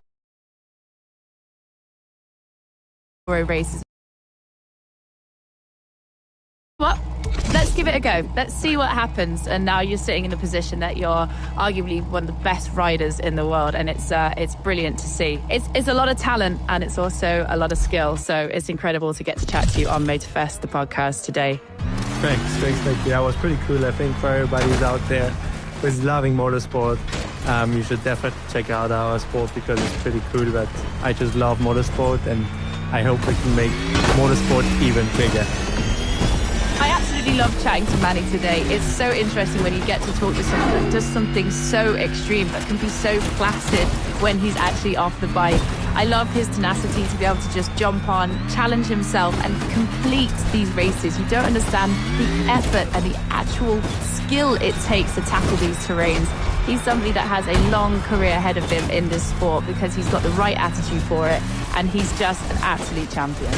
races. Well, let's give it a go. Let's see what happens. And now you're sitting in a position that you're arguably one of the best riders in the world, and it's brilliant to see. It's a lot of talent, and it's also a lot of skill. So it's incredible to get to chat to you on MotorFest, the podcast today. Thanks. Thank you. That was pretty cool. I think for everybody who's out there who's loving motorsport, you should definitely check out our sport because it's pretty cool. But I just love motorsport, and I hope we can make motorsport even bigger. I absolutely love chatting to Manny today. It's so interesting when you get to talk to someone that does something so extreme but can be so placid when he's actually off the bike. I love his tenacity to be able to just jump on, challenge himself and complete these races. You don't understand the effort and the actual skill it takes to tackle these terrains. He's somebody that has a long career ahead of him in this sport because he's got the right attitude for it, and he's just an absolute champion.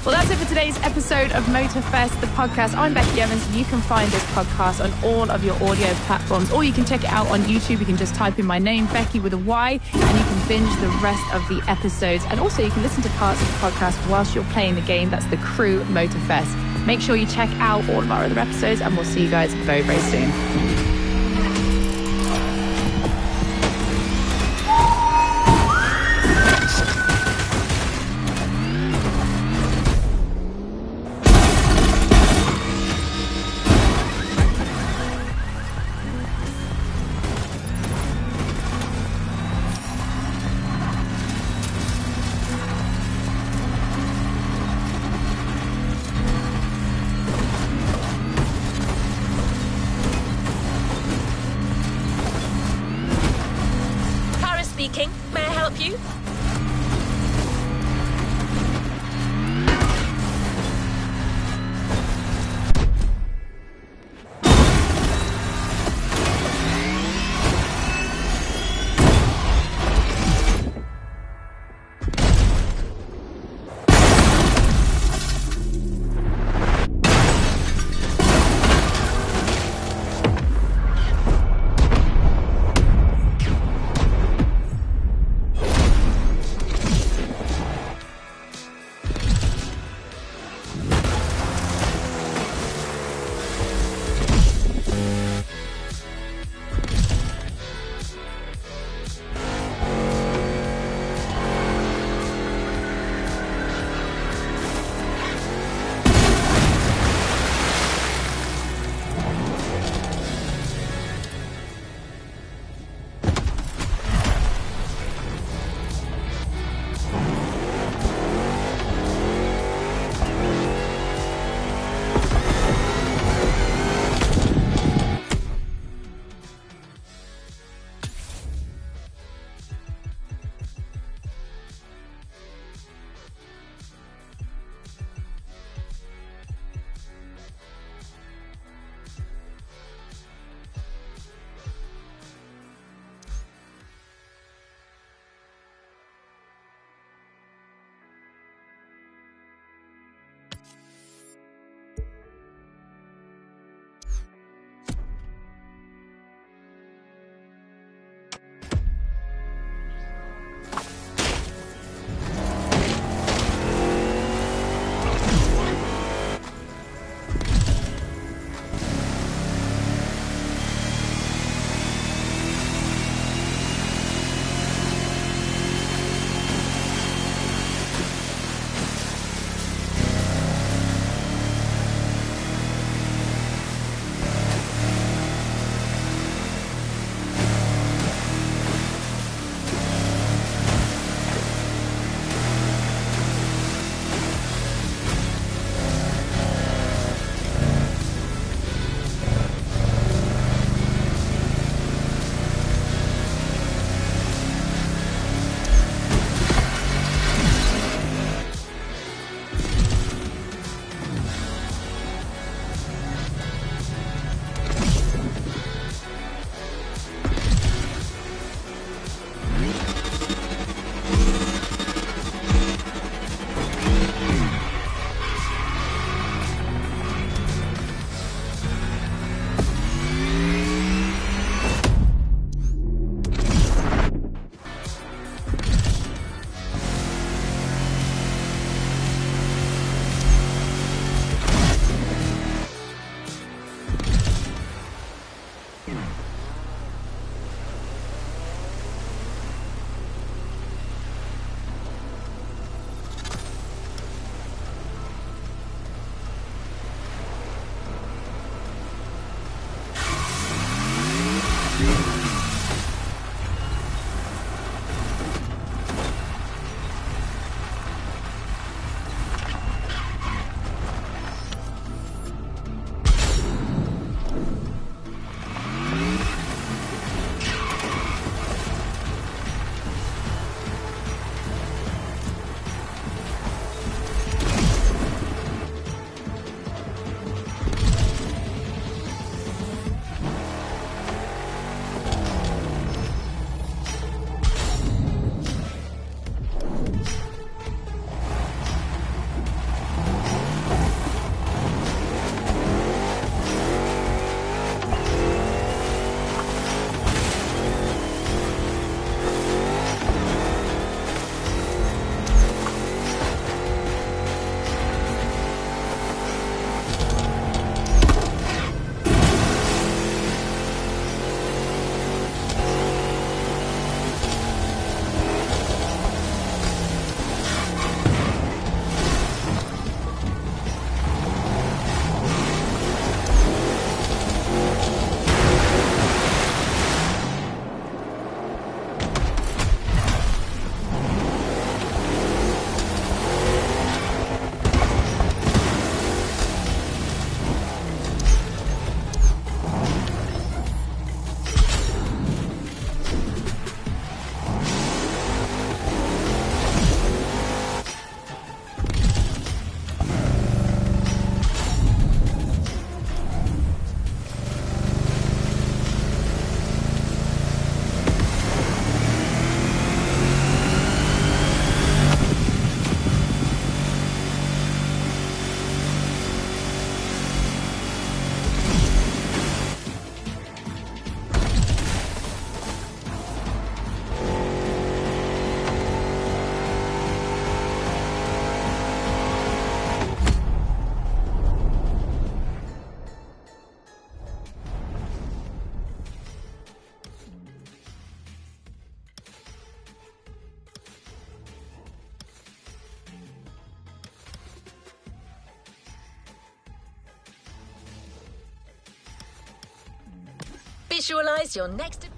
Well, that's it for today's episode of MotorFest, the podcast. I'm Becky Evans, and you can find this podcast on all of your audio platforms, or you can check it out on YouTube. You can just type in my name, Becky with a Y, and you can binge the rest of the episodes. And also, you can listen to parts of the podcast whilst you're playing the game. That's the Crew MotorFest. Make sure you check out all of our other episodes, and we'll see you guys very, very soon. Speaking. May I help you? Visualize your next...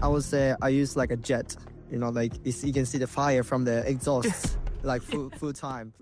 I would say I use like a jet, you know, like you can see the fire from the exhaust, like full time.